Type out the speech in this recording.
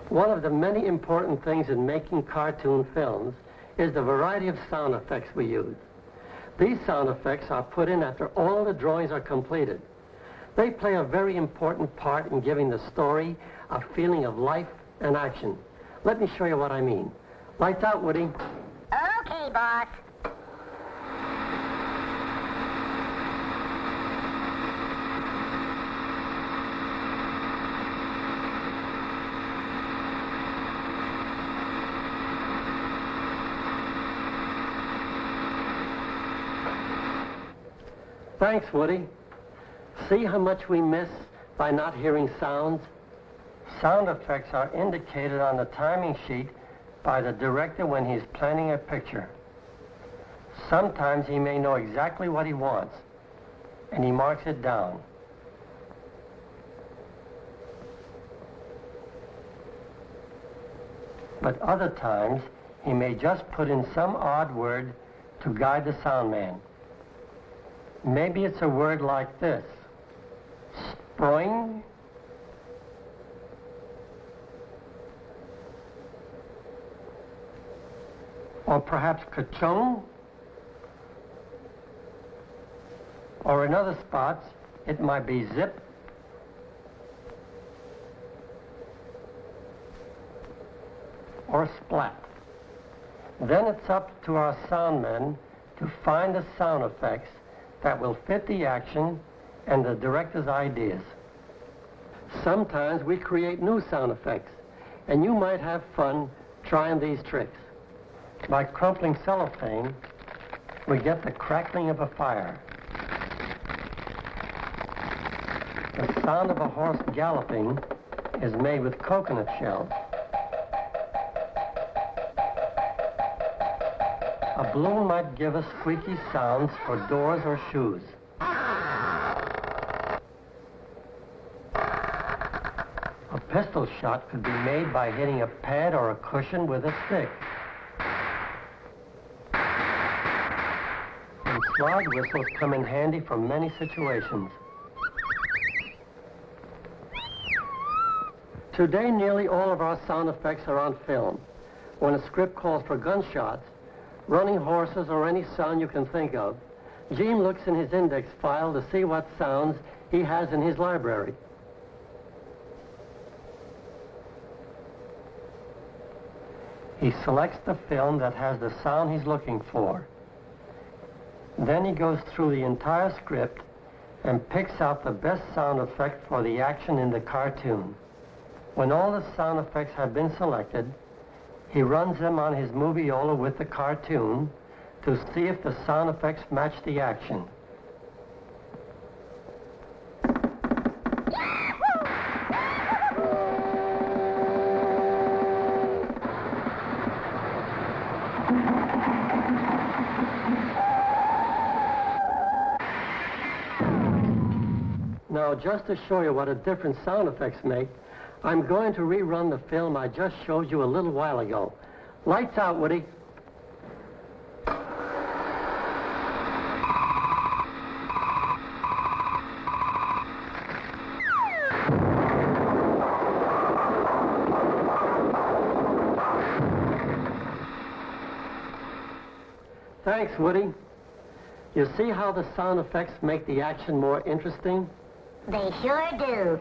One of the many important things in making cartoon films is the variety of sound effects we use. These sound effects are put in after all the drawings are completed. They play a very important part in giving the story a feeling of life and action. Let me show you what I mean. Lights out, Woody. Okay, boss. Thanks, Woody. See how much we miss by not hearing sounds? Sound effects are indicated on the timing sheet by the director when he's planning a picture. Sometimes he may know exactly what he wants, and he marks it down. But other times, he may just put in some odd word to guide the sound man. Maybe it's a word like this: spring, or perhaps ka-chung, or in other spots it might be zip, or splat. Then it's up to our sound men to find the sound effects that will fit the action and the director's ideas. Sometimes we create new sound effects, and you might have fun trying these tricks. By crumpling cellophane, we get the crackling of a fire, the sound of a horse galloping is made with coconut shells. A balloon might give us squeaky sounds for doors or shoes. A pistol shot could be made by hitting a pad or a cushion with a stick. And slide whistles come in handy for many situations. Today, nearly all of our sound effects are on film. When a script calls for gunshots, running horses, or any sound you can think of, Gene looks in his index file to see what sounds he has in his library. He selects the film that has the sound he's looking for. Then he goes through the entire script and picks out the best sound effect for the action in the cartoon. When all the sound effects have been selected, he runs them on his moviola with the cartoon to see if the sound effects match the action. Now, just to show you what a different sound effects make, I'm going to rerun the film I just showed you a little while ago. Lights out, Woody. Thanks, Woody. You see how the sound effects make the action more interesting? They sure do.